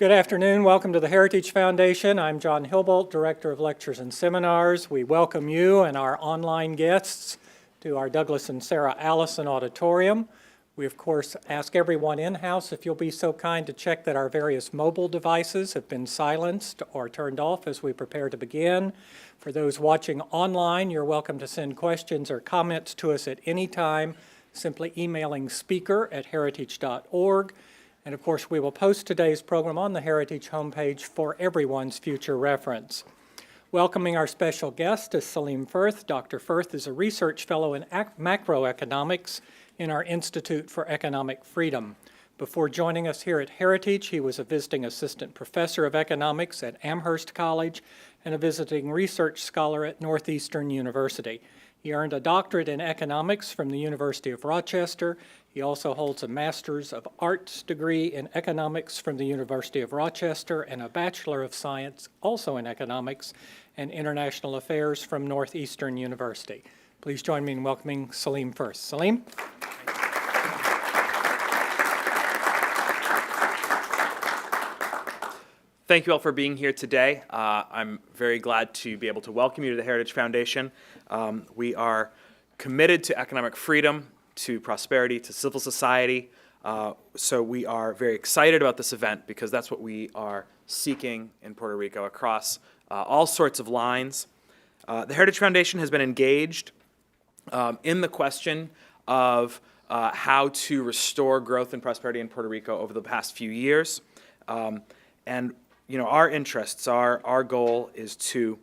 Good afternoon. Welcome to the Heritage Foundation. I'm John Hilbolt, Director of Lectures and Seminars. We welcome you and our online guests to our Douglas and Sarah Allison Auditorium. We, of course, ask everyone in-house if you'll be so kind to check that our various mobile devices have been silenced or turned off as we prepare to begin. For those watching online, you're welcome to send questions or comments to us at any time, simply emailing speaker@heritage.org. And of course, we will post today's program on the Heritage homepage for everyone's future reference. Welcoming our special guest is Salim Firth. Dr. Firth is a research fellow in macroeconomics in our Institute for Economic Freedom. Before joining us here at Heritage, he was a visiting assistant professor of economics at Amherst College and a visiting research scholar at Northeastern University. He earned a doctorate in economics from the University of Rochester. He also holds a Master's of Arts degree in economics from the University of Rochester and a Bachelor of Science, also in economics and international affairs from Northeastern University. Please join me in welcoming Salim Firth. Salim? Thank you all for being here today. I'm very glad to be able to welcome you to the Heritage Foundation. We are committed to economic freedom, to prosperity, to civil society. So we are very excited about this event because that's what we are seeking in Puerto Rico across all sorts of lines. The Heritage Foundation has been engaged in the question of how to restore growth and prosperity in Puerto Rico over the past few years. And you know, our interests, our goal is to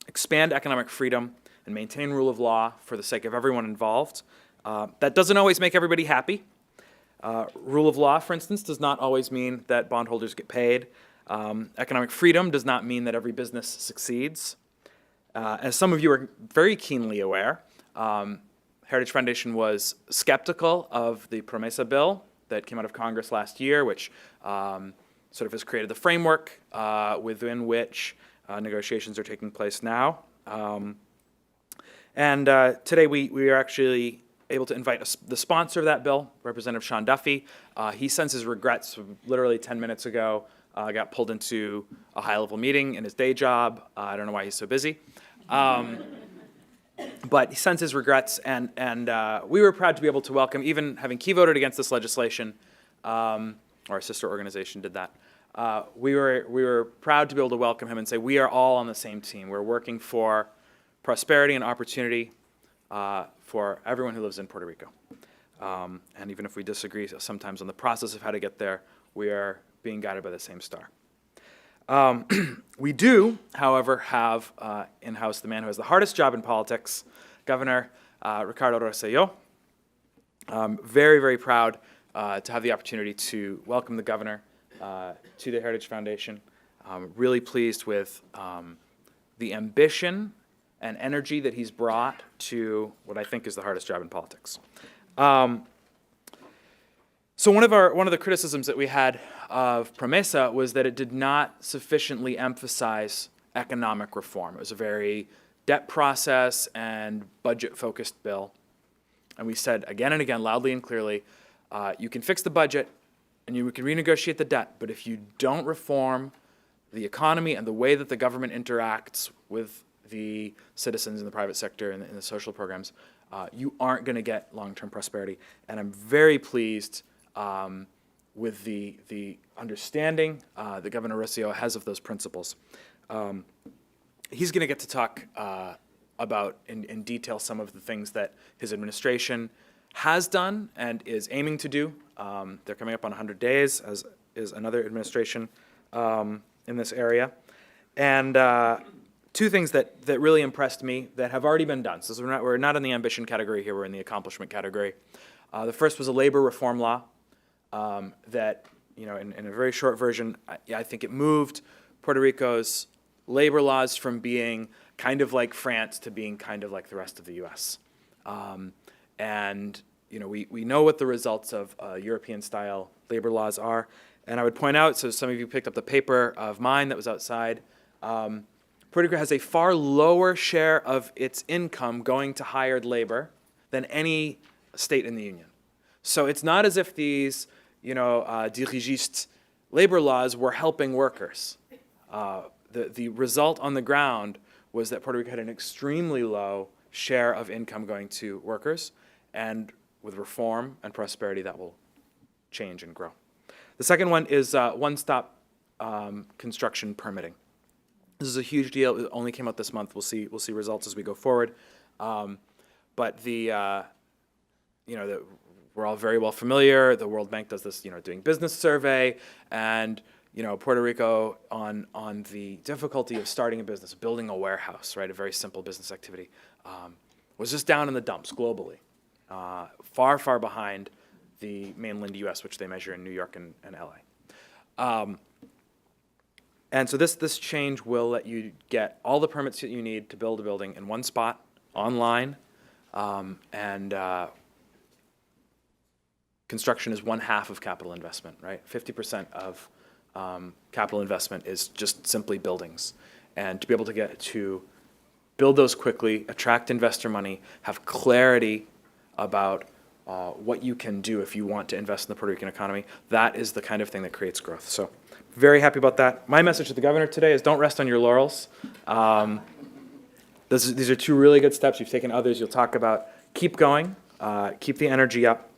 expand economic freedom and maintain rule of law for the sake of everyone involved. That doesn't always make everybody happy. Rule of law, for instance, does not always mean that bondholders get paid. Economic freedom does not mean that every business succeeds. As some of you are very keenly aware, Heritage Foundation was skeptical of the Promesa bill that came out of Congress last year, which sort of has created the framework within which negotiations are taking place now. Today we are actually able to invite the sponsor of that bill, Representative Sean Duffy. He sends his regrets. Literally 10 minutes ago, got pulled into a high-level meeting in his day job. I don't know why he's so busy. But he sends his regrets, and we were proud to be able to welcome, even having key voted against this legislation, or our sister organization did that. We were proud to be able to welcome him and say we are all on the same team. We're working for prosperity and opportunity for everyone who lives in Puerto Rico. And even if we disagree sometimes on the process of how to get there, we are being guided by the same star. We do, however, have in-house the man who has the hardest job in politics, Governor Ricardo Rossello. Very, very proud to have the opportunity to welcome the governor to the Heritage Foundation. Really pleased with the ambition and energy that he's brought to what I think is the hardest job in politics. So one of the criticisms that we had of Promesa was that it did not sufficiently emphasize economic reform. It was a very debt process and budget-focused bill. And we said again and again, loudly and clearly, you can fix the budget and you can renegotiate the debt, but if you don't reform the economy and the way that the government interacts with the citizens in the private sector and in the social programs, you aren't going to get long-term prosperity. And I'm very pleased with the understanding that Governor Rossello has of those principles. He's going to get to talk about in detail some of the things that his administration has done and is aiming to do. They're coming up on 100 days, as is another administration in this area. And two things that really impressed me that have already been done. So we're not in the ambition category here, we're in the accomplishment category. The first was a labor reform law that, you know, in a very short version, I think it moved Puerto Rico's labor laws from being kind of like France to being kind of like the rest of the US. And you know, we know what the results of European-style labor laws are. And I would point out, so some of you picked up the paper of mine that was outside, Puerto Rico has a far lower share of its income going to hired labor than any state in the union. So it's not as if these, dirigistes labor laws were helping workers. The result on the ground was that Puerto Rico had an extremely low share of income going to workers, and with reform and prosperity, that will change and grow. The second one is one-stop construction permitting. This is a huge deal. It only came out this month. We'll see results as we go forward. But we're all very well familiar. The World Bank does this, doing business survey, and Puerto Rico on the difficulty of starting a business, building a warehouse, right, a very simple business activity, was just down in the dumps globally, far, far behind the mainland U.S., which they measure in New York and L.A. And so this change will let you get all the permits that you need to build a building in one spot, online, and construction is 1/2 of capital investment, right? 50% of capital investment is just simply buildings. And to be able to build those quickly, attract investor money, have clarity about what you can do if you want to invest in the Puerto Rican economy, that is the kind of thing that creates growth. So very happy about that. My message to the governor today is don't rest on your laurels. These are two really good steps. You've taken others you'll talk about. Keep going. Keep the energy up.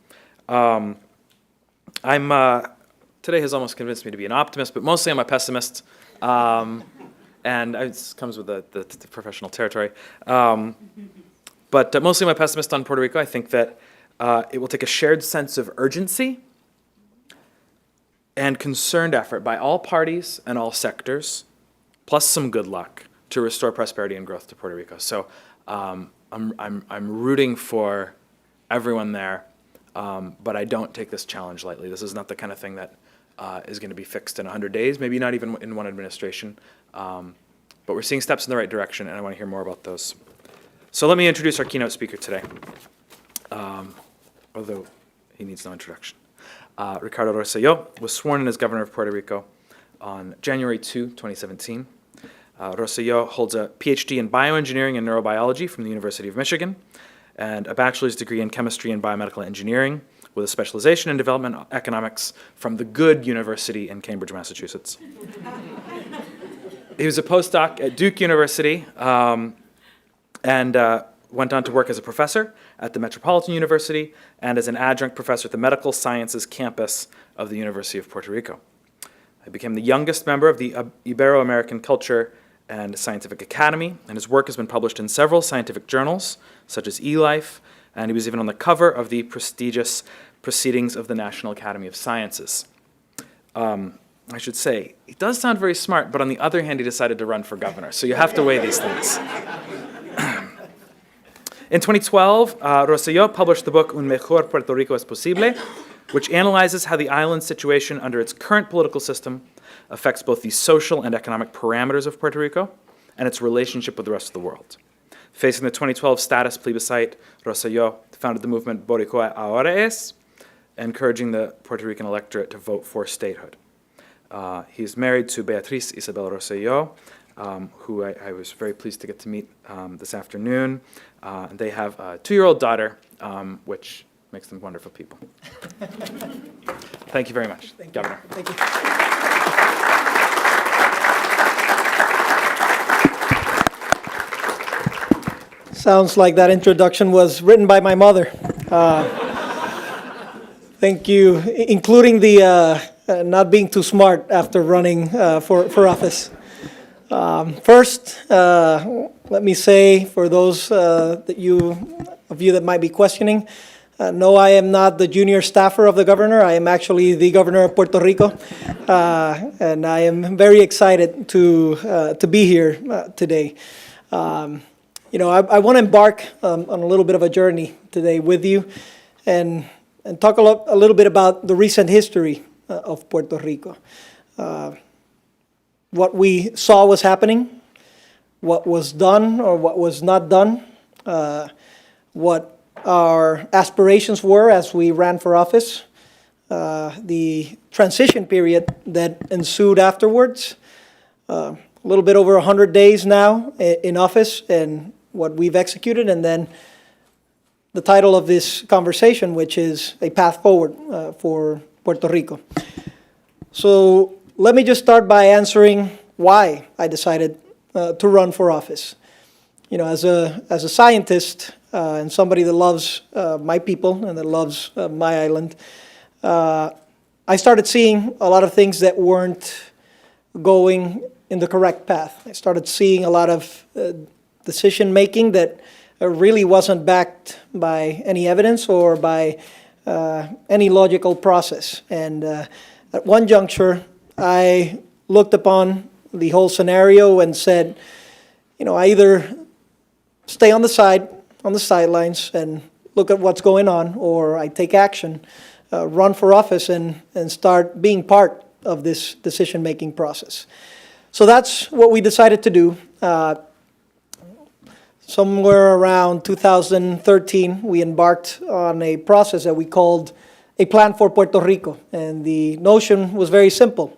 Today has almost convinced me to be an optimist, but mostly I'm a pessimist. And it comes with the professional territory. But mostly I'm a pessimist on Puerto Rico. I think that it will take a shared sense of urgency and concerned effort by all parties and all sectors, plus some good luck, to restore prosperity and growth to Puerto Rico. So I'm rooting for everyone there, but I don't take this challenge lightly. This is not the kind of thing that is going to be fixed in 100 days, maybe not even in one administration. But we're seeing steps in the right direction, and I want to hear more about those. So let me introduce our keynote speaker today, although he needs no introduction. Ricardo Rossello was sworn in as governor of Puerto Rico on January 2, 2017. Rossello holds a PhD in bioengineering and neurobiology from the University of Michigan and a bachelor's degree in chemistry and biomedical engineering with a specialization in development economics from the good university in Cambridge, Massachusetts. He was a postdoc at Duke University and went on to work as a professor at the Metropolitan University and as an adjunct professor at the Medical Sciences campus of the University of Puerto Rico. He became the youngest member of the Ibero-American Culture and Scientific Academy, and his work has been published in several scientific journals, such as eLife, and he was even on the cover of the prestigious Proceedings of the National Academy of Sciences. I should say, he does sound very smart, but on the other hand, he decided to run for governor, so you have to weigh these things. In 2012, Rossello published the book Un Mejor Puerto Rico es Posible, which analyzes how the island's situation under its current political system affects both the social and economic parameters of Puerto Rico and its relationship with the rest of the world. Facing the 2012 status plebiscite, Rossello founded the movement Boricua Ahora Es, encouraging the Puerto Rican electorate to vote for statehood. He's married to Beatriz Isabel Rossello, who I was very pleased to get to meet this afternoon. And they have a 2-year-old daughter, which makes them wonderful people. Thank you very much, Governor. Thank you. Sounds like that introduction was written by my mother. Thank you, including the not being too smart after running for office. First, let me say, for those of you that might be questioning, no, I am not the junior staffer of the governor. I am actually the governor of Puerto Rico, and I am very excited to be here today. I want to embark on a little bit of a journey today with you, and talk a little bit about the recent history of Puerto Rico. What we saw was happening, what was done or what was not done, what our aspirations were as we ran for office, the transition period that ensued afterwards, a little bit over 100 days now in office and what we've executed, and then the title of this conversation, which is A Path Forward for Puerto Rico. So let me just start by answering why I decided to run for office. You know, as a scientist and somebody that loves my people and that loves my island, I started seeing a lot of things that weren't going in the correct path. I started seeing a lot of decision making that really wasn't backed by any evidence or by any logical process. And at one juncture, I looked upon the whole scenario and said, you know, I either stay on the sidelines and look at what's going on, or I take action, run for office and start being part of this decision-making process. So that's what we decided to do. Somewhere around 2013, we embarked on a process that we called a plan for Puerto Rico. And the notion was very simple.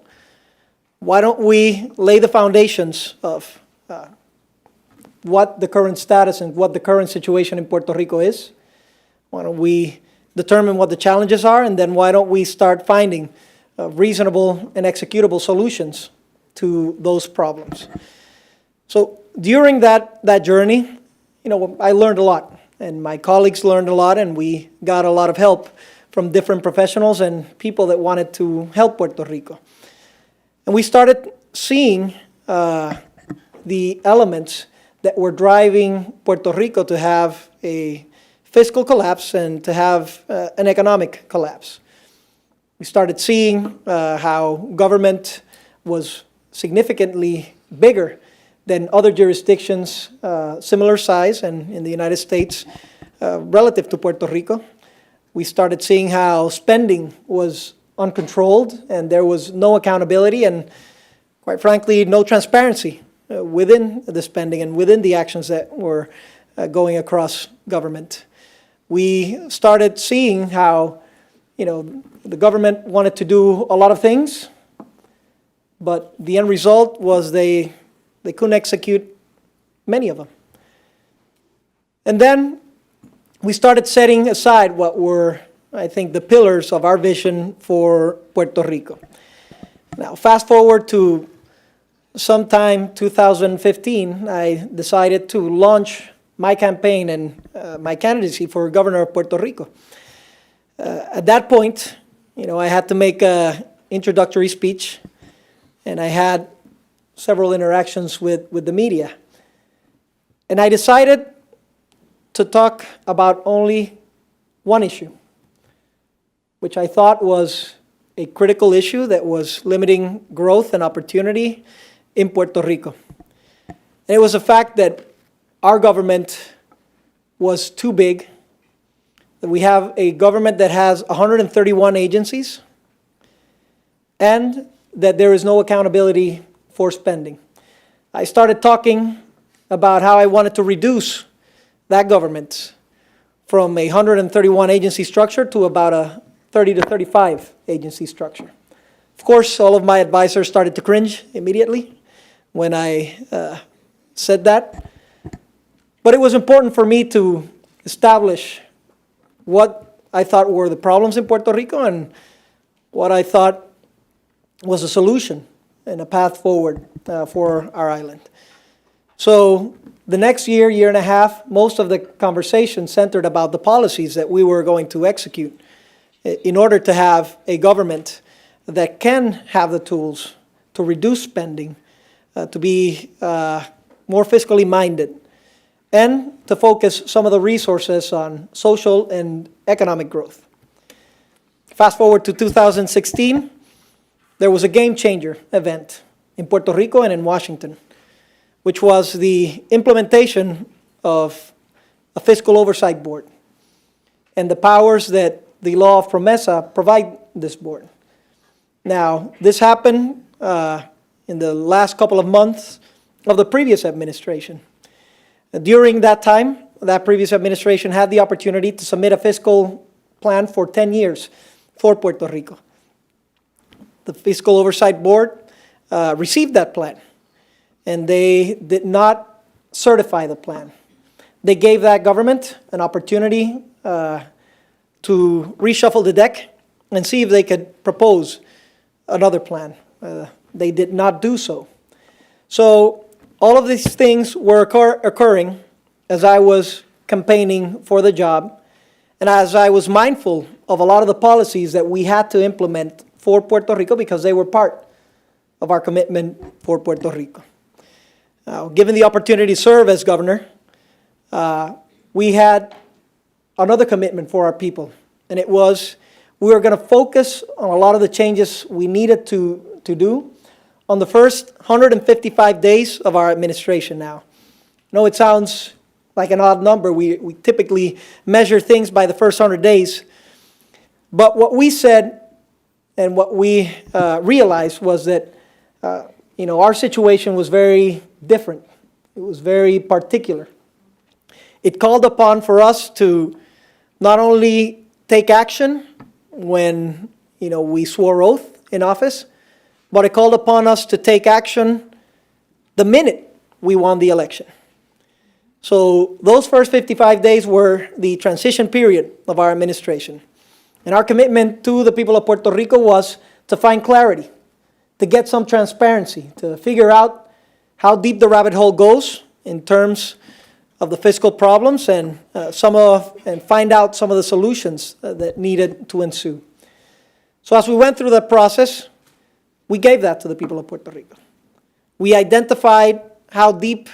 Why don't we lay the foundations of what the current status and what the current situation in Puerto Rico is? Why don't we determine what the challenges are, and then why don't we start finding reasonable and executable solutions to those problems? So during that journey, you know, I learned a lot, and my colleagues learned a lot, and we got a lot of help from different professionals and people that wanted to help Puerto Rico. And we started seeing the elements that were driving Puerto Rico to have a fiscal collapse and to have an economic collapse. We started seeing how government was significantly bigger than other jurisdictions similar size and in the United States relative to Puerto Rico. We started seeing how spending was uncontrolled and there was no accountability and, quite frankly, no transparency within the spending and within the actions that were going across government. We started seeing how, you know, the government wanted to do a lot of things, but the end result was they couldn't execute many of them. And then we started setting aside what were, I think, the pillars of our vision for Puerto Rico. Now, fast forward to sometime 2015, I decided to launch my campaign and my candidacy for governor of Puerto Rico. At that point, you know, I had to make an introductory speech, and I had several interactions with the media. And I decided to talk about only one issue, which I thought was a critical issue that was limiting growth and opportunity in Puerto Rico. And it was the fact that our government was too big, that we have a government that has 131 agencies, and that there is no accountability for spending. I started talking about how I wanted to reduce that government from a 131 agency structure to about a 30 to 35 agency structure. Of course, all of my advisors started to cringe immediately when I said that. But it was important for me to establish what I thought were the problems in Puerto Rico and what I thought was a solution and a path forward for our island. So the next year and a half, most of the conversation centered about the policies that we were going to execute in order to have a government that can have the tools to reduce spending, to be more fiscally minded, and to focus some of the resources on social and economic growth. Fast forward to 2016, there was a game changer event in Puerto Rico and in Washington, which was the implementation of a fiscal oversight board and the powers that the law of PROMESA provide this board. Now, this happened in the last couple of months of the previous administration. During that time, that previous administration had the opportunity to submit a fiscal plan for 10 years for Puerto Rico. The Fiscal Oversight Board received that plan, and they did not certify the plan. They gave that government an opportunity to reshuffle the deck and see if they could propose another plan. They did not do so. So all of these things were occurring as I was campaigning for the job, and as I was mindful of a lot of the policies that we had to implement for Puerto Rico because they were part of our commitment for Puerto Rico. Now, given the opportunity to serve as governor, we had another commitment for our people, and it was we were going to focus on a lot of the changes we needed to do on the first 155 days of our administration now. I know it sounds like an odd number. We typically measure things by the first 100 days. But what we said and what we realized was that our situation was very different. It was very particular. It called upon for us to not only take action when we swore oath in office, but it called upon us to take action the minute we won the election. So those first 55 days were the transition period of our administration. And our commitment to the people of Puerto Rico was to find clarity, to get some transparency, to figure out how deep the rabbit hole goes in terms of the fiscal problems and find out some of the solutions that needed to ensue. So as we went through that process, we gave that to the people of Puerto Rico. We identified how deep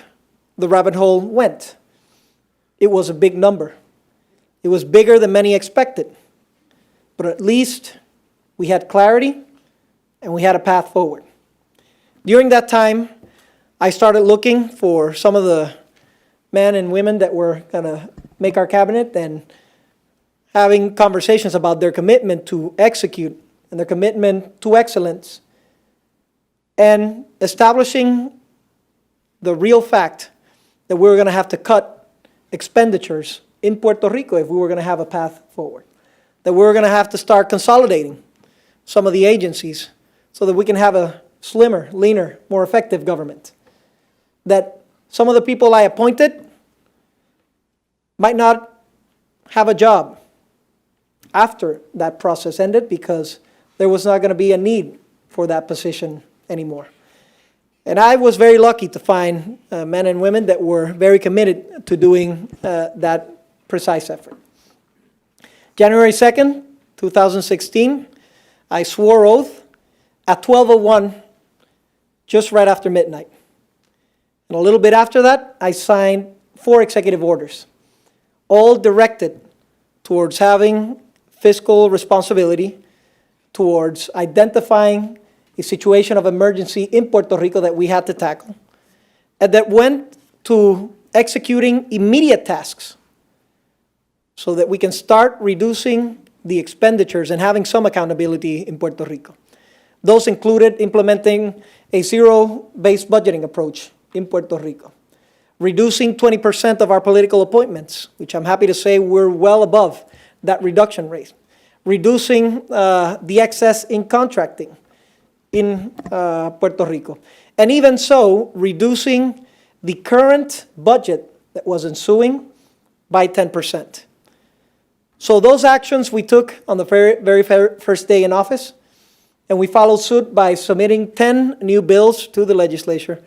the rabbit hole went. It was a big number. It was bigger than many expected. But at least we had clarity and we had a path forward. During that time, I started looking for some of the men and women that were going to make our cabinet and having conversations about their commitment to execute and their commitment to excellence, and establishing the real fact that we were going to have to cut expenditures in Puerto Rico if we were going to have a path forward, that we were going to have to start consolidating some of the agencies so that we can have a slimmer, leaner, more effective government, that some of the people I appointed might not have a job after that process ended because there was not going to be a need for that position anymore. And I was very lucky to find men and women that were very committed to doing that precise effort. January 2nd, 2016, I swore oath at 12:01, just right after midnight. And a little bit after that, I signed 4 executive orders, all directed towards having fiscal responsibility, towards identifying a situation of emergency in Puerto Rico that we had to tackle, and that went to executing immediate tasks so that we can start reducing the expenditures and having some accountability in Puerto Rico. Those included implementing a zero-based budgeting approach in Puerto Rico, reducing 20% of our political appointments, which I'm happy to say we're well above that reduction rate, reducing the excess in contracting in Puerto Rico, and even so, reducing the current budget that was ensuing by 10%. So those actions we took on the very first day in office, and we followed suit by submitting 10 new bills to the legislature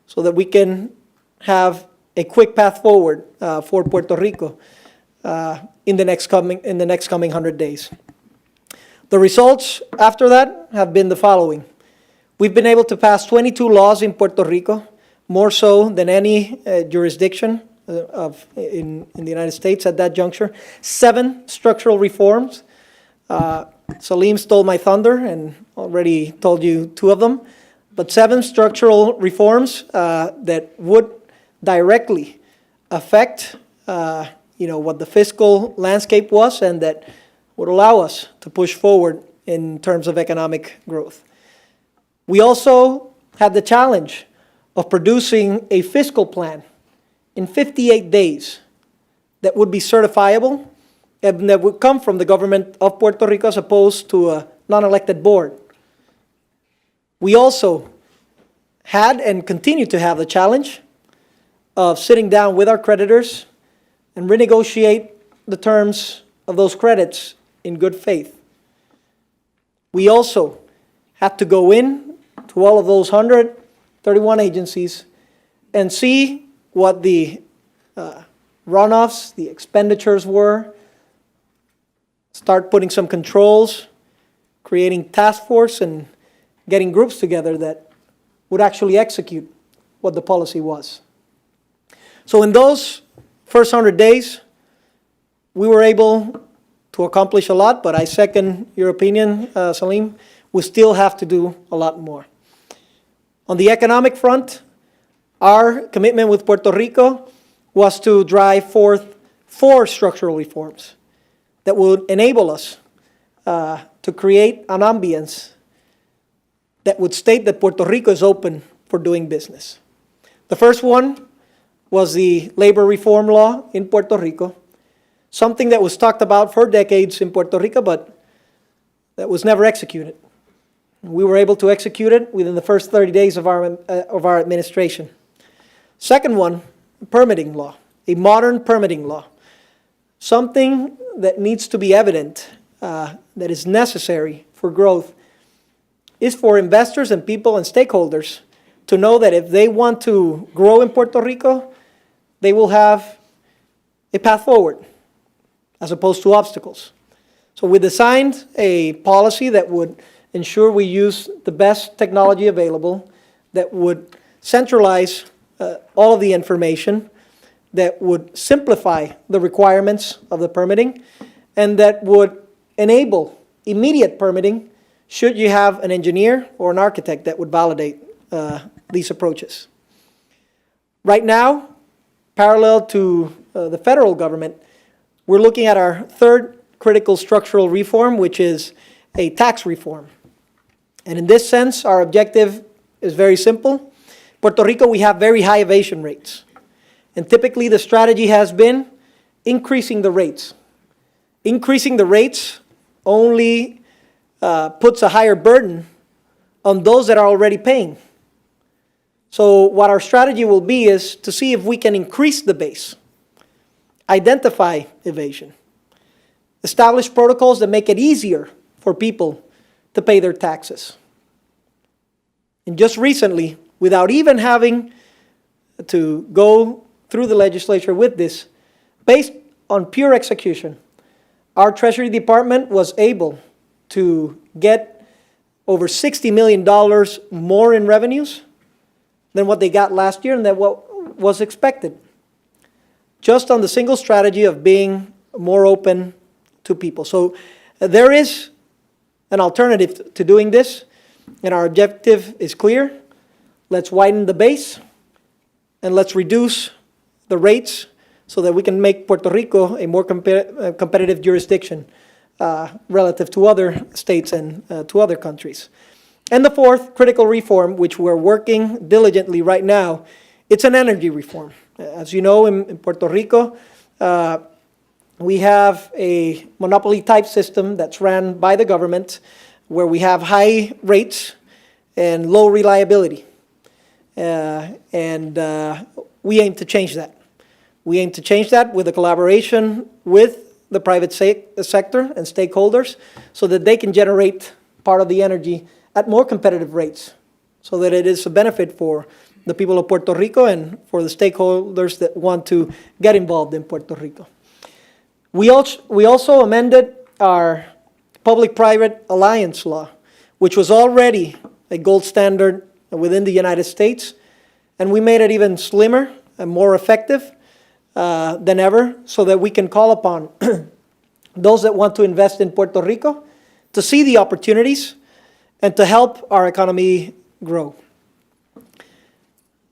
so that we can have a quick path forward for Puerto Rico in the next coming 100 days. The results after that have been the following. We've been able to pass 22 laws in Puerto Rico, more so than any jurisdiction in the United States at that juncture. 7 structural reforms. Salim stole my thunder and already told you 2 of them. But 7 structural reforms that would directly affect what the fiscal landscape was and that would allow us to push forward in terms of economic growth. We also had the challenge of producing a fiscal plan in 58 days that would be certifiable and that would come from the government of Puerto Rico as opposed to a non-elected board. We also had and continue to have the challenge of sitting down with our creditors and renegotiate the terms of those credits in good faith. We also had to go in to all of those 131 agencies and see what the runoffs, the expenditures were, start putting some controls, creating task force and getting groups together that would actually execute what the policy was. So in those first 100 days, we were able to accomplish a lot, but I second your opinion, Salim. We still have to do a lot more. On the economic front, our commitment with Puerto Rico was to drive forth 4 structural reforms that would enable us to create an ambience that would state that Puerto Rico is open for doing business. The first one was the labor reform law in Puerto Rico, something that was talked about for decades in Puerto Rico, but that was never executed. We were able to execute it within the first 30 days of our administration. Second one, permitting law, a modern permitting law, something that needs to be evident, that is necessary for growth, is for investors and people and stakeholders to know that if they want to grow in Puerto Rico, they will have a path forward as opposed to obstacles. So we designed a policy that would ensure we use the best technology available, that would centralize all of the information, that would simplify the requirements of the permitting, and that would enable immediate permitting should you have an engineer or an architect that would validate these approaches. Right now, parallel to the federal government, we're looking at our third critical structural reform, which is a tax reform. And in this sense, our objective is very simple. Puerto Rico, we have very high evasion rates. And typically the strategy has been increasing the rates. Increasing the rates only puts a higher burden on those that are already paying. So what our strategy will be is to see if we can increase the base, identify evasion, establish protocols that make it easier for people to pay their taxes. And just recently, without even having to go through the legislature with this, based on pure execution, our Treasury Department was able to get over $60 million more in revenues than what they got last year and than what was expected, just on the single strategy of being more open to people. So there is an alternative to doing this, and our objective is clear. Let's widen the base, and let's reduce the rates so that we can make Puerto Rico a more competitive jurisdiction relative to other states and to other countries. And the fourth critical reform, which we're working diligently right now, it's an energy reform. As you know, in Puerto Rico, we have a monopoly-type system that's ran by the government where we have high rates and low reliability. And we aim to change that. We aim to change that with a collaboration with the private sector and stakeholders so that they can generate part of the energy at more competitive rates so that it is a benefit for the people of Puerto Rico and for the stakeholders that want to get involved in Puerto Rico. We also amended our public-private alliance law, which was already a gold standard within the United States, and we made it even slimmer and more effective than ever so that we can call upon those that want to invest in Puerto Rico to see the opportunities and to help our economy grow.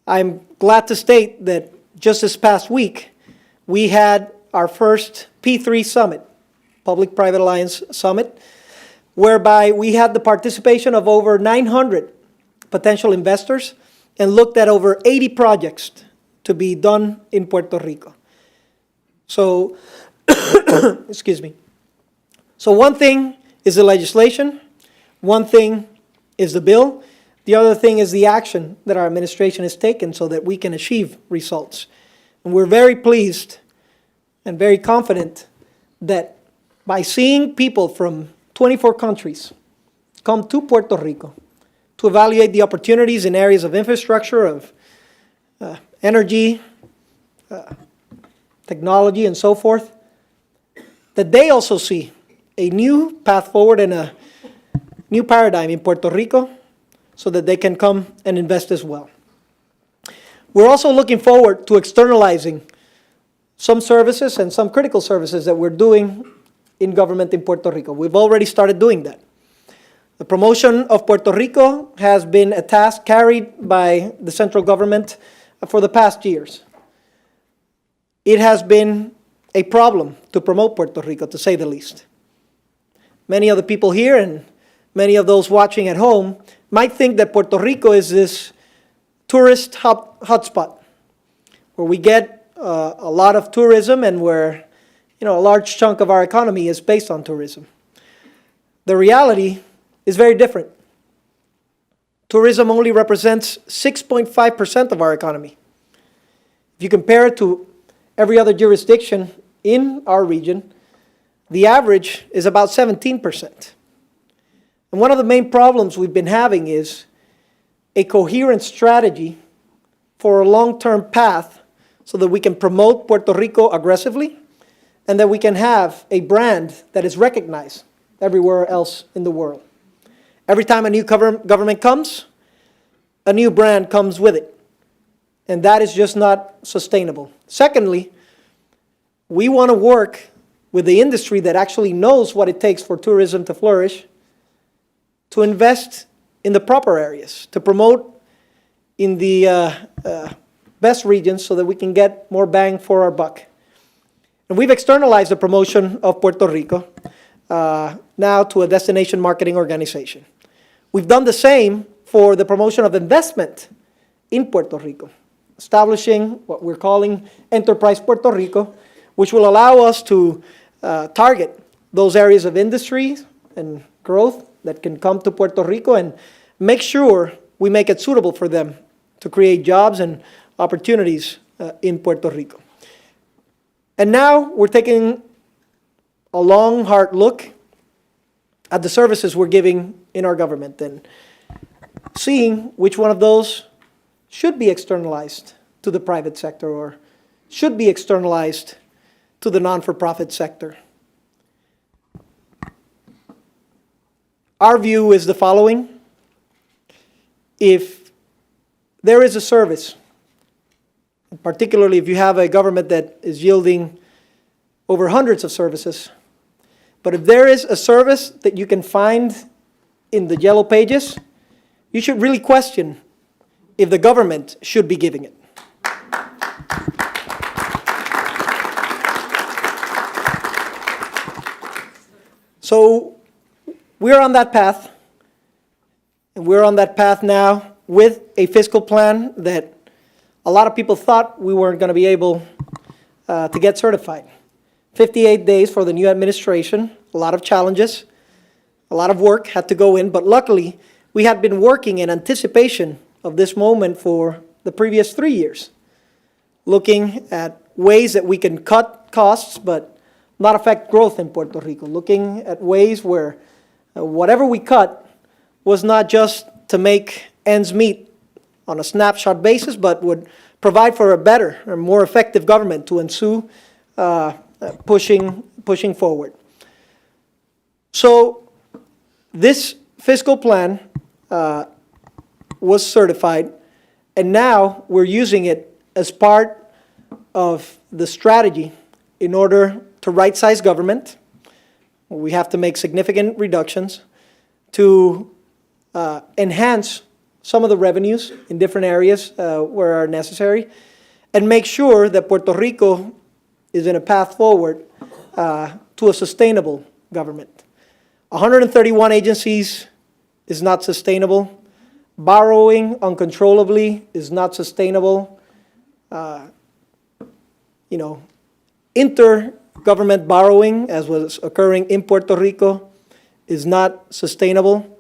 I'm glad to state that just this past week, we had our first P3 summit, Public-Private Alliance Summit, whereby we had the participation of over 900 potential investors and looked at over 80 projects to be done in Puerto Rico. So, excuse me. So one thing is the legislation, one thing is the bill, the other thing is the action that our administration has taken so that we can achieve results. And we're very pleased and very confident that by seeing people from 24 countries come to Puerto Rico to evaluate the opportunities in areas of infrastructure, of energy, technology, and so forth, that they also see a new path forward and a new paradigm in Puerto Rico so that they can come and invest as well. We're also looking forward to externalizing some services and some critical services that we're doing in government in Puerto Rico. We've already started doing that. The promotion of Puerto Rico has been a task carried by the central government for the past years. It has been a problem to promote Puerto Rico, to say the least. Many of the people here and many of those watching at home might think that Puerto Rico is this tourist hotspot where we get a lot of tourism and where a large chunk of our economy is based on tourism. The reality is very different. Tourism only represents 6.5% of our economy. If you compare it to every other jurisdiction in our region, the average is about 17%. And one of the main problems we've been having is a coherent strategy for a long-term path so that we can promote Puerto Rico aggressively and that we can have a brand that is recognized everywhere else in the world. Every time a new government comes, a new brand comes with it. And that is just not sustainable. Secondly, we want to work with the industry that actually knows what it takes for tourism to flourish, to invest in the proper areas, to promote in the best regions so that we can get more bang for our buck. And we've externalized the promotion of Puerto Rico now to a destination marketing organization. We've done the same for the promotion of investment in Puerto Rico, establishing what we're calling Enterprise Puerto Rico, which will allow us to target those areas of industry and growth that can come to Puerto Rico and make sure we make it suitable for them to create jobs and opportunities in Puerto Rico. And now we're taking a long, hard look at the services we're giving in our government and seeing which one of those should be externalized to the private sector or should be externalized to the non-for-profit sector. Our view is the following. If there is a service, particularly if you have a government that is yielding over hundreds of services, but if there is a service that you can find in the yellow pages, you should really question if the government should be giving it. So we're on that path, and we're on that path now with a fiscal plan that a lot of people thought we weren't going to be able to get certified. 58 days for the new administration, a lot of challenges, a lot of work had to go in, but luckily we had been working in anticipation of this moment for the previous 3 years, looking at ways that we can cut costs but not affect growth in Puerto Rico, looking at ways where whatever we cut was not just to make ends meet on a snapshot basis, but would provide for a better or more effective government to ensue pushing forward. So this fiscal plan was certified, and now we're using it as part of the strategy in order to right-size government. We have to make significant reductions to enhance some of the revenues in different areas where are necessary, and make sure that Puerto Rico is in a path forward to a sustainable government. 131 agencies is not sustainable. Borrowing uncontrollably is not sustainable. Intergovernment borrowing, as was occurring in Puerto Rico, is not sustainable.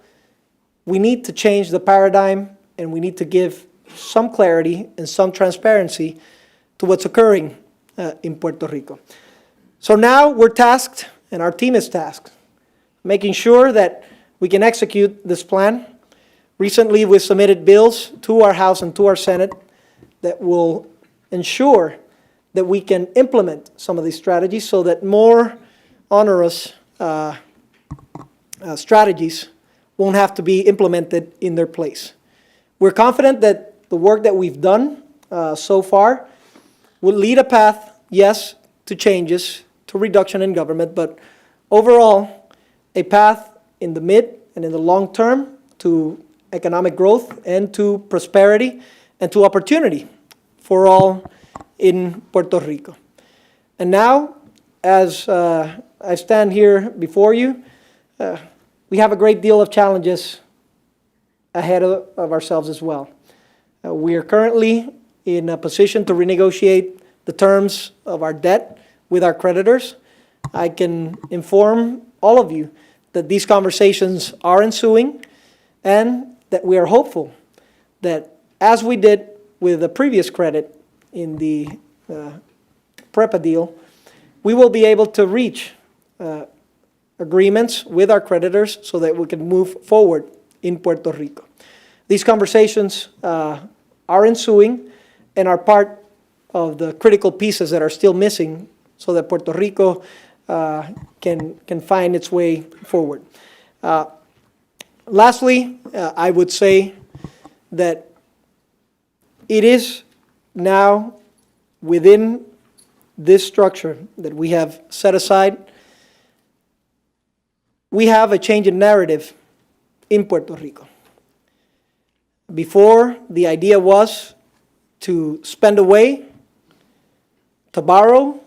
We need to change the paradigm, and we need to give some clarity and some transparency to what's occurring in Puerto Rico. So now we're tasked, and our team is tasked, making sure that we can execute this plan. Recently, we submitted bills to our House and to our Senate that will ensure that we can implement some of these strategies so that more onerous strategies won't have to be implemented in their place. We're confident that the work that we've done so far will lead a path, yes, to changes, to reduction in government, but overall, a path in the mid and in the long term to economic growth and to prosperity and to opportunity for all in Puerto Rico. And now, as I stand here before you, we have a great deal of challenges ahead of ourselves as well. We are currently in a position to renegotiate the terms of our debt with our creditors. I can inform all of you that these conversations are ensuing and that we are hopeful that, as we did with the previous credit in the PREPA deal, we will be able to reach agreements with our creditors so that we can move forward in Puerto Rico. These conversations are ensuing and are part of the critical pieces that are still missing so that Puerto Rico can find its way forward. Lastly, I would say that it is now within this structure that we have set aside, we have a change in narrative in Puerto Rico. Before, the idea was to spend away, to borrow,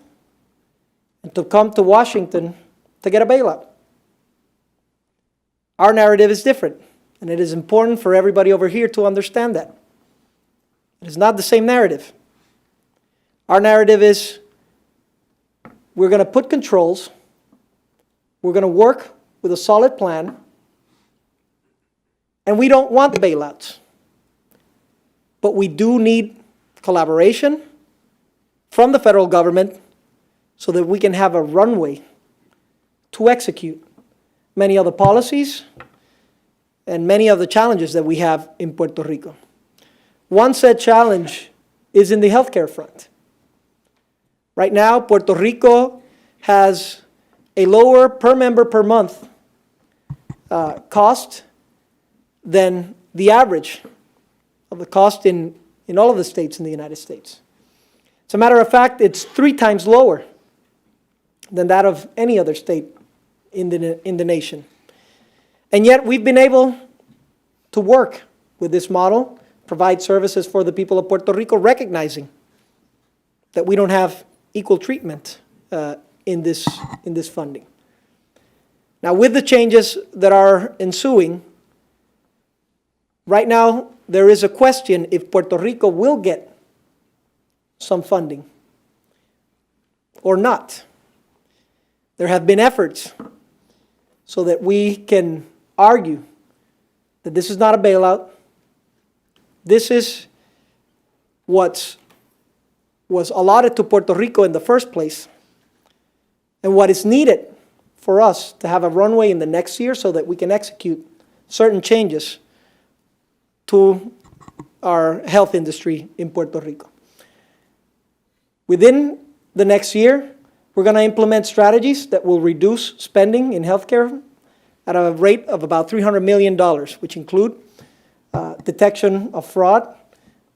and to come to Washington to get a bailout. Our narrative is different, and it is important for everybody over here to understand that. It is not the same narrative. Our narrative is we're going to put controls, we're going to work with a solid plan, and we don't want bailouts. But we do need collaboration from the federal government so that we can have a runway to execute many of the policies and many of the challenges that we have in Puerto Rico. One said challenge is in the healthcare front. Right now, Puerto Rico has a lower per member per month cost than the average of the cost in all of the states in the United States. As a matter of fact, it's 3 times lower than that of any other state in the nation. And yet we've been able to work with this model, provide services for the people of Puerto Rico, recognizing that we don't have equal treatment in this funding. Now, with the changes that are ensuing, right now there is a question if Puerto Rico will get some funding or not. There have been efforts so that we can argue that this is not a bailout. This is what was allotted to Puerto Rico in the first place and what is needed for us to have a runway in the next year so that we can execute certain changes to our health industry in Puerto Rico. Within the next year, we're going to implement strategies that will reduce spending in healthcare at a rate of about $300 million, which include detection of fraud,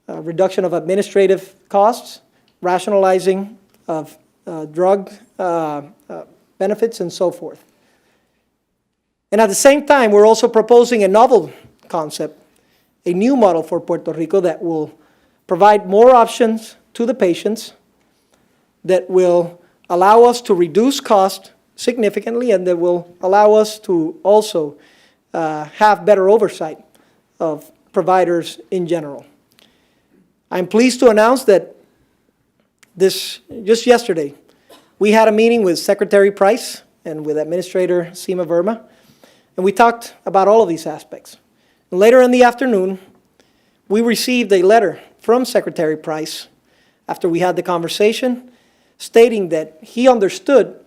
reduction of administrative costs, rationalizing of drug benefits, and so forth. And at the same time, we're also proposing a novel concept, a new model for Puerto Rico that will provide more options to the patients, that will allow us to reduce cost significantly, and that will allow us to also have better oversight of providers in general. I'm pleased to announce that just yesterday, we had a meeting with Secretary Price and with Administrator Seema Verma, and we talked about all of these aspects. And later in the afternoon, we received a letter from Secretary Price after we had the conversation, stating that he understood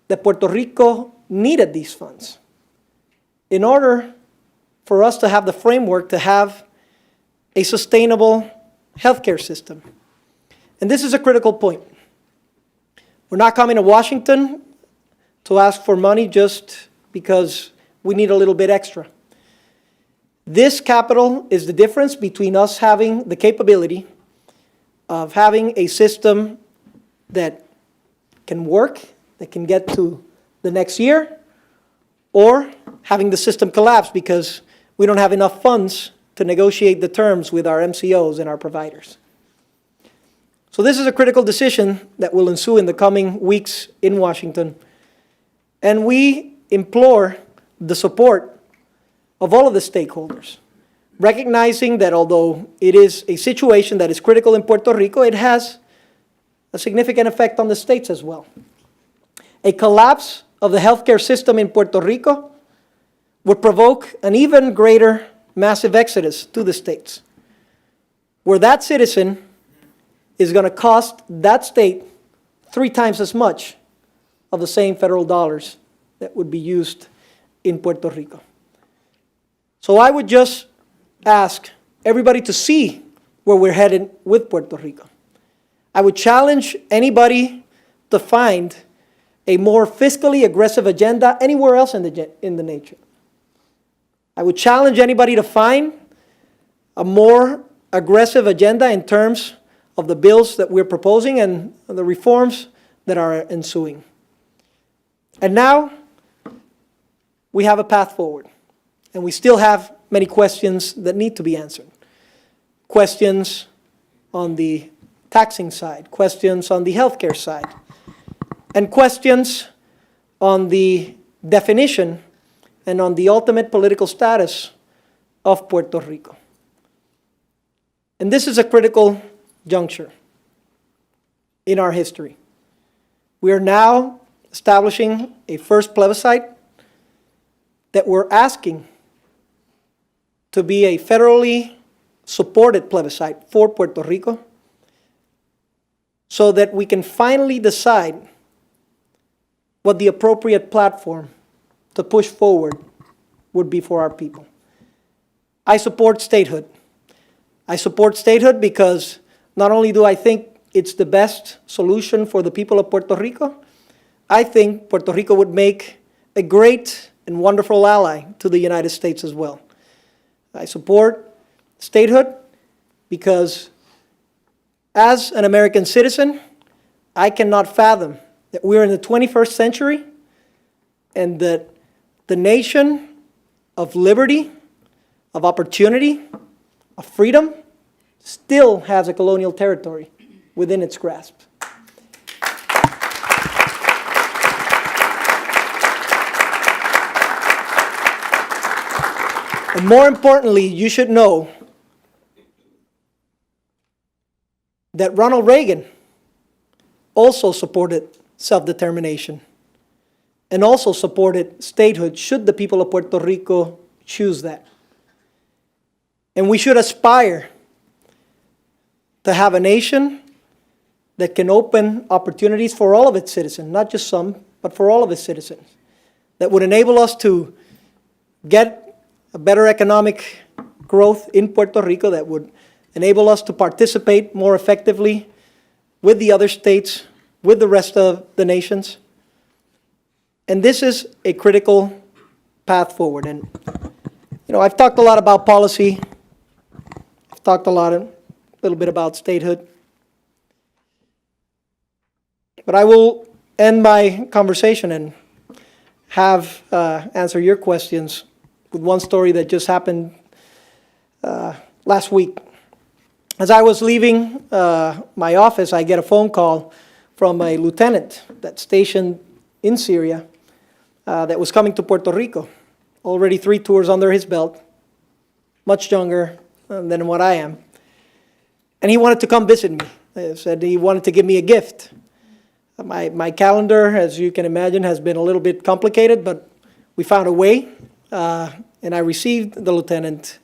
that Puerto Rico needed these funds in order for us to have the framework to have a sustainable healthcare system. And this is a critical point. We're not coming to Washington to ask for money just because we need a little bit extra. This capital is the difference between us having the capability of having a system that can work, that can get to the next year, or having the system collapse because we don't have enough funds to negotiate the terms with our MCOs and our providers. So this is a critical decision that will ensue in the coming weeks in Washington. And we implore the support of all of the stakeholders, recognizing that although it is a situation that is critical in Puerto Rico, it has a significant effect on the states as well. A collapse of the healthcare system in Puerto Rico would provoke an even greater massive exodus to the states, where that citizen is going to cost that state 3 times as much of the same federal dollars that would be used in Puerto Rico. So I would just ask everybody to see where we're headed with Puerto Rico. I would challenge anybody to find a more fiscally aggressive agenda anywhere else in the nation. I would challenge anybody to find a more aggressive agenda in terms of the bills that we're proposing and the reforms that are ensuing. And now we have a path forward, and we still have many questions that need to be answered. Questions on the taxing side, questions on the healthcare side, and questions on the definition and on the ultimate political status of Puerto Rico. And this is a critical juncture in our history. We are now establishing a first plebiscite that we're asking to be a federally supported plebiscite for Puerto Rico so that we can finally decide what the appropriate platform to push forward would be for our people. I support statehood. I support statehood because not only do I think it's the best solution for the people of Puerto Rico, I think Puerto Rico would make a great and wonderful ally to the United States as well. I support statehood because as an American citizen, I cannot fathom that we're in the 21st century and that the nation of liberty, of opportunity, of freedom still has a colonial territory within its grasp. And more importantly, you should know that Ronald Reagan also supported self-determination and also supported statehood should the people of Puerto Rico choose that. And we should aspire to have a nation that can open opportunities for all of its citizens, not just some, but for all of its citizens, that would enable us to get a better economic growth in Puerto Rico, that would enable us to participate more effectively with the other states, with the rest of the nations. And this is a critical path forward. And, I've talked a lot about policy. I've talked a little bit about statehood. But I will end my conversation and have answer your questions with one story that just happened last week. As I was leaving my office, I get a phone call from a lieutenant that's stationed in Syria that was coming to Puerto Rico. Already 3 tours under his belt, much younger than what I am. And he wanted to come visit me. He said he wanted to give me a gift. My calendar, as you can imagine, has been a little bit complicated, but we found a way. And I received the lieutenant,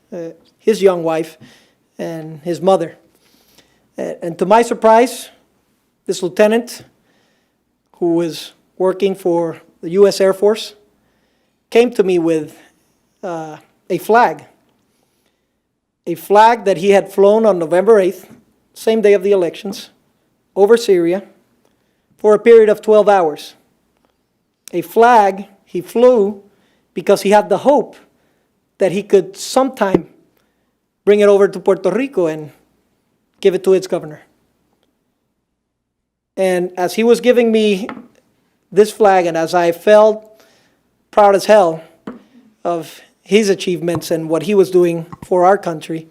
his young wife, and his mother. And to my surprise, this lieutenant, who was working for the U.S. Air Force, came to me with a flag that he had flown on November 8th, same day of the elections, over Syria for a period of 12 hours. A flag he flew because he had the hope that he could sometime bring it over to Puerto Rico and give it to its governor. And as he was giving me this flag, and as I felt proud as hell of his achievements and what he was doing for our country,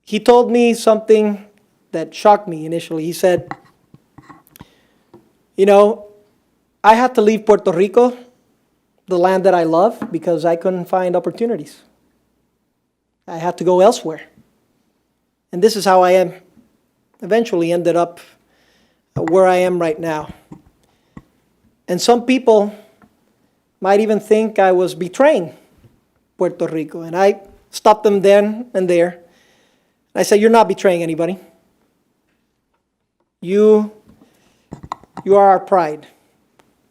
he told me something that shocked me initially. He said, you know, I had to leave Puerto Rico, the land that I love, because I couldn't find opportunities. I had to go elsewhere. And this is how I eventually ended up where I am right now. And some people might even think I was betraying Puerto Rico. And I stopped them then and there. I said, you're not betraying anybody. You are our pride.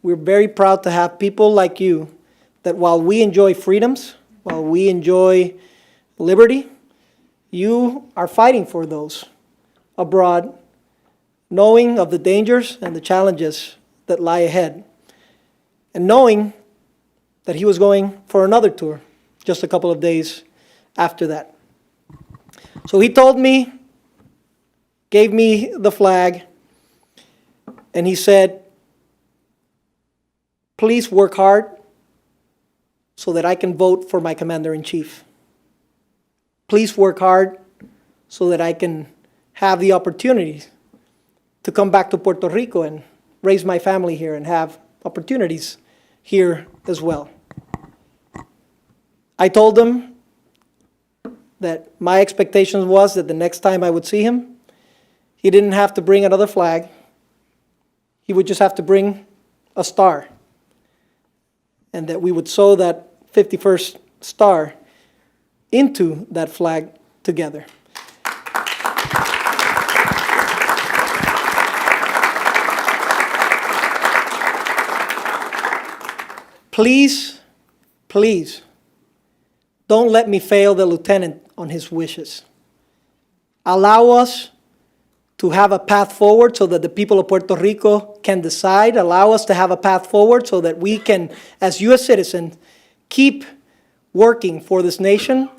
We're very proud to have people like you that while we enjoy freedoms, while we enjoy liberty, you are fighting for those abroad, knowing of the dangers and the challenges that lie ahead, and knowing that he was going for another tour just a couple of days after that. So he told me, gave me the flag, and he said, please work hard so that I can vote for my commander-in-chief. Please work hard so that I can have the opportunity to come back to Puerto Rico and raise my family here and have opportunities here as well. I told him that my expectation was that the next time I would see him, he didn't have to bring another flag. He would just have to bring a star, and that we would sew that 51st star into that flag together. Please, please, don't let me fail the lieutenant on his wishes. Allow us to have a path forward so that the people of Puerto Rico can decide. Allow us to have a path forward so that we can, as U.S. citizens, keep working for this nation,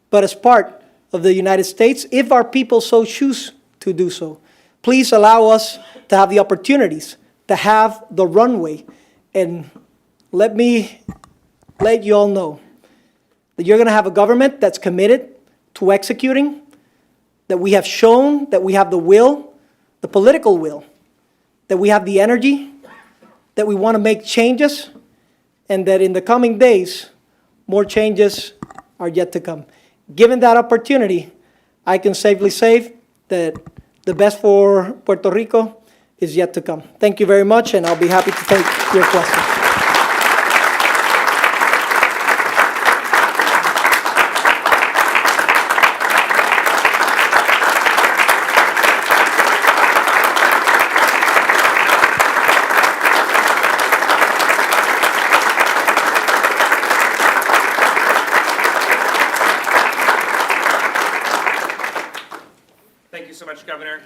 but as part of the United States, if our people so choose to do so. Please allow us to have the opportunities, to have the runway, and let me let you all know that you're going to have a government that's committed to executing, that we have shown that we have the will, the political will, that we have the energy, that we want to make changes, and that in the coming days, more changes are yet to come. Given that opportunity, I can safely say that the best for Puerto Rico is yet to come. Thank you very much, and I'll be happy to take your questions. Thank you so much, Governor.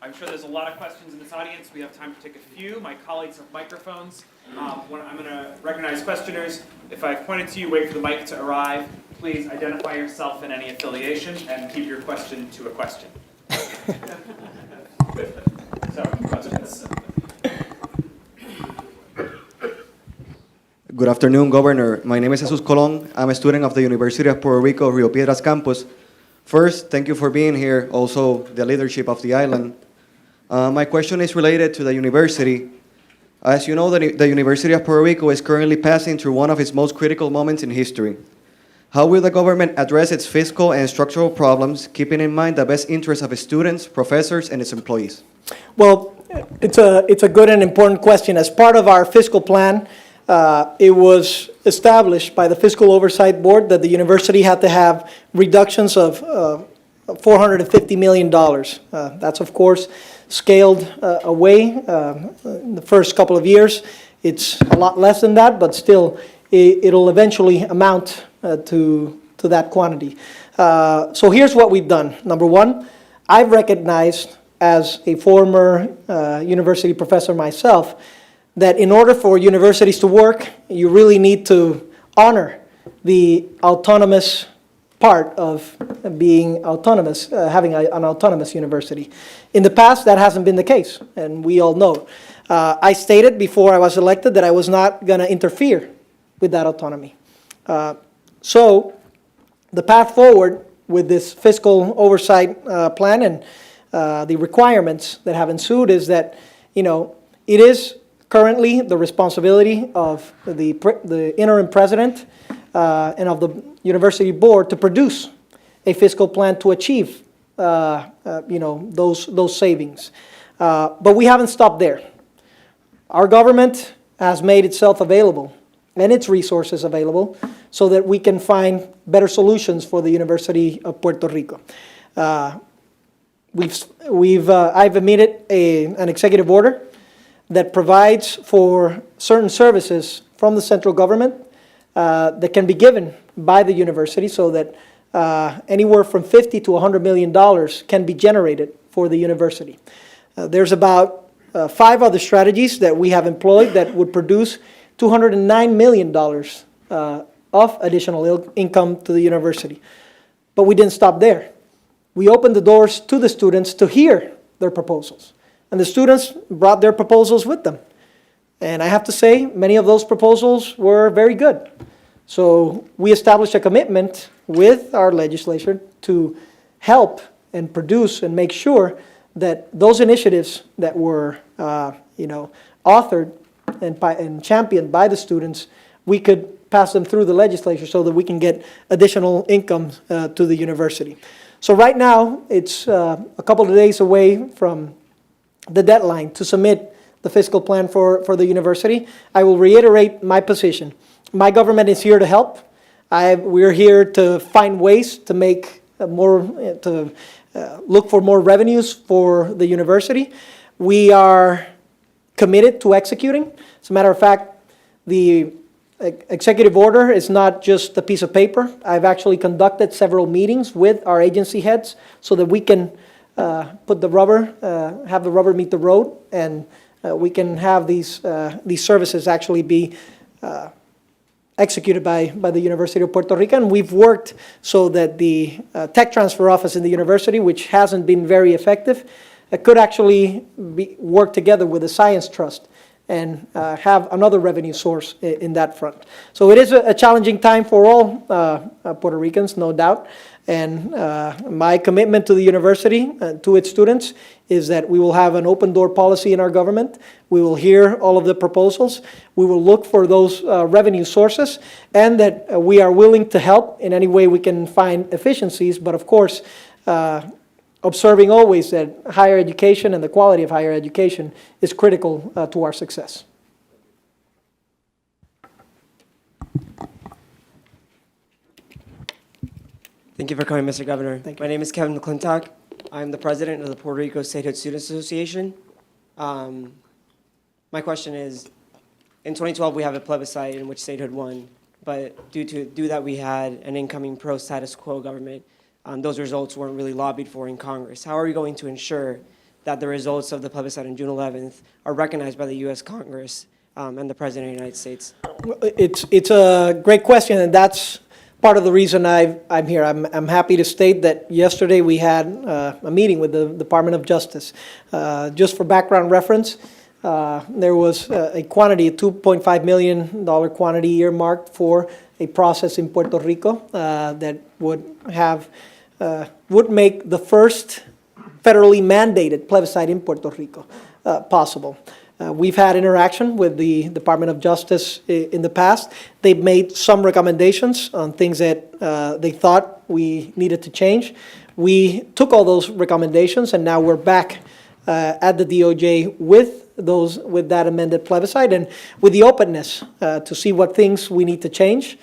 I'm sure there's a lot of questions in this audience. We have time to take a few. My colleagues have microphones. I'm going to recognize questioners. If I've pointed to you, wait for the mic to arrive. Please identify yourself and any affiliation, and keep your question to a question. So, questions. Good afternoon, Governor. My name is Jesus Colon. I'm a student of the University of Puerto Rico, Rio Piedras campus. First, thank you for being here, also the leadership of the island. My question is related to the university. As you know, the University of Puerto Rico is currently passing through one of its most critical moments in history. How will the government address its fiscal and structural problems, keeping in mind the best interests of its students, professors, and its employees? Well, it's a good and important question. As part of our fiscal plan, it was established by the Fiscal Oversight Board that the university had to have reductions of $450 million. That's, of course, scaled away in the first couple of years. It's a lot less than that, but still, it'll eventually amount to that quantity. So here's what we've done. Number one, I've recognized as a former university professor myself that in order for universities to work, you really need to honor the autonomous part of being autonomous, having an autonomous university. In the past, that hasn't been the case, and we all know. I stated before I was elected that I was not going to interfere with that autonomy. So the path forward with this fiscal oversight plan and the requirements that have ensued is that, it is currently the responsibility of the interim president and of the university board to produce a fiscal plan to achieve, those savings. But we haven't stopped there. Our government has made itself available and its resources available so that we can find better solutions for the University of Puerto Rico. I've emitted an executive order that provides for certain services from the central government that can be given by the university so that anywhere from $50 to $100 million can be generated for the university. There's about 5 other strategies that we have employed that would produce $209 million of additional income to the university. But we didn't stop there. We opened the doors to the students to hear their proposals. And the students brought their proposals with them. And I have to say, many of those proposals were very good. So we established a commitment with our legislature to help and produce and make sure that those initiatives that were, authored and championed by the students, we could pass them through the legislature so that we can get additional income to the university. So right now, it's a couple of days away from the deadline to submit the fiscal plan for the university. I will reiterate my position. My government is here to help. We're here to find ways to make look for more revenues for the university. We are committed to executing. As a matter of fact, the executive order is not just a piece of paper. I've actually conducted several meetings with our agency heads so that we can have the rubber meet the road, and we can have these services actually be executed by the University of Puerto Rico. And we've worked so that the tech transfer office in the university, which hasn't been very effective, could actually work together with the Science Trust and have another revenue source in that front. So it is a challenging time for all Puerto Ricans, no doubt. And my commitment to the university, to its students, is that we will have an open door policy in our government. We will hear all of the proposals. We will look for those revenue sources, and that we are willing to help in any way we can find efficiencies. But of course, observing always that higher education and the quality of higher education is critical to our success. Thank you for coming, Mr. Governor. Thank you. My name is Kevin McClintock. I'm the president of the Puerto Rico Statehood Students Association. My question is, in 2012, we have a plebiscite in which statehood won, but due that we had an incoming pro-status quo government, those results weren't really lobbied for in Congress. How are we going to ensure that the results of the plebiscite on June 11th are recognized by the U.S. Congress and the President of the United States? It's a great question, and that's part of the reason I'm here. I'm happy to state that yesterday we had a meeting with the Department of Justice. Just for background reference, there was a quantity, a $2.5 million quantity earmarked for a process in Puerto Rico that would make the first federally mandated plebiscite in Puerto Rico possible. We've had interaction with the Department of Justice in the past. They've made some recommendations on things that they thought we needed to change. We took all those recommendations, and now we're back at the DOJ with that amended plebiscite and with the openness to see what things we need to change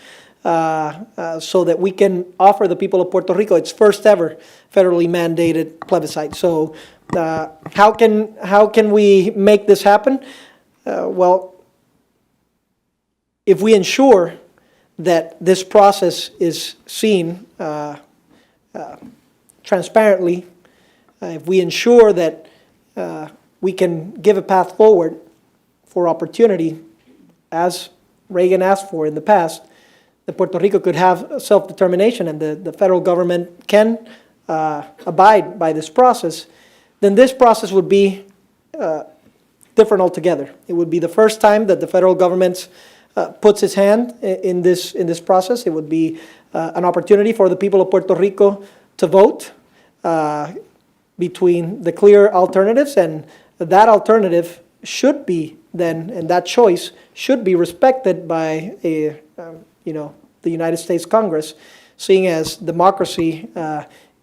so that we can offer the people of Puerto Rico its first ever federally mandated plebiscite. So how can we make this happen? Well, if we ensure that this process is seen transparently, if we ensure that we can give a path forward for opportunity, as Reagan asked for in the past, that Puerto Rico could have self-determination and the federal government can abide by this process, then this process would be different altogether. It would be the first time that the federal government puts its hand in this process. It would be an opportunity for the people of Puerto Rico to vote between the clear alternatives, and that alternative should be then, and that choice should be respected by the United States Congress, seeing as democracy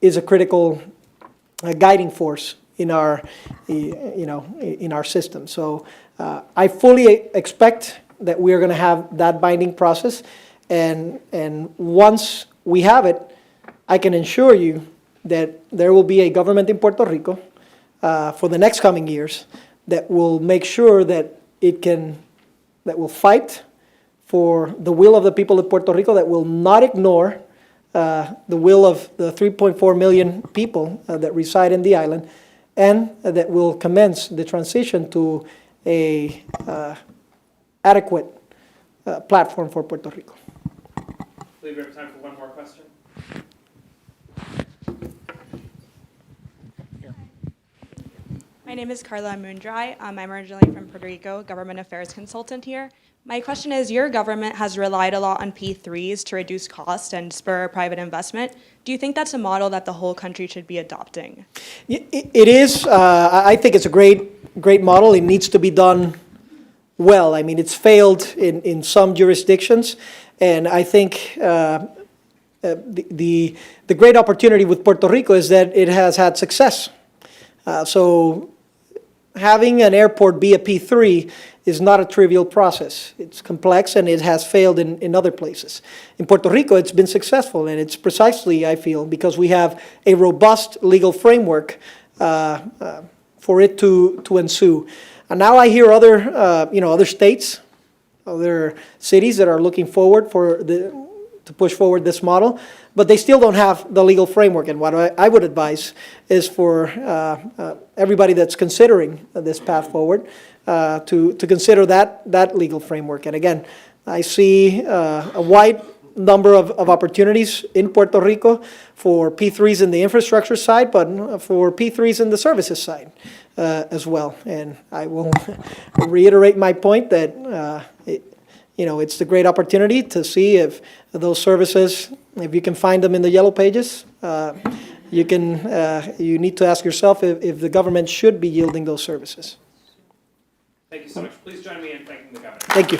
is a critical guiding force in our in our system. So I fully expect that we are going to have that binding process, and once we have it, I can assure you that there will be a government in Puerto Rico for the next coming years that will make sure that that will fight for the will of the people of Puerto Rico, that will not ignore the will of the 3.4 million people that reside in the island, and that will commence the transition to a adequate platform for Puerto Rico. I believe we have time for one more question. My name is Carla Moondry. I'm originally from Puerto Rico, government affairs consultant here. My question is, your government has relied a lot on P3s to reduce cost and spur private investment. Do you think that's a model that the whole country should be adopting? It is. I think it's a great model. It needs to be done well. I mean, it's failed in some jurisdictions, and I think the great opportunity with Puerto Rico is that it has had success. So having an airport be a P3 is not a trivial process. It's complex, and it has failed in other places. In Puerto Rico, it's been successful, and it's precisely, I feel, because we have a robust legal framework for it to ensue. And now I hear other states, other cities that are looking forward to push forward this model, but they still don't have the legal framework. And what I would advise is for everybody that's considering this path forward to consider that legal framework. And again, I see a wide number of opportunities in Puerto Rico for P3s in the infrastructure side, but for P3s in the services side as well. And I will reiterate my point that it's the great opportunity to see if those services, if you can find them in the yellow pages, you need to ask yourself if the government should be yielding those services. Thank you so much. Please join me in thanking the governor. Thank you.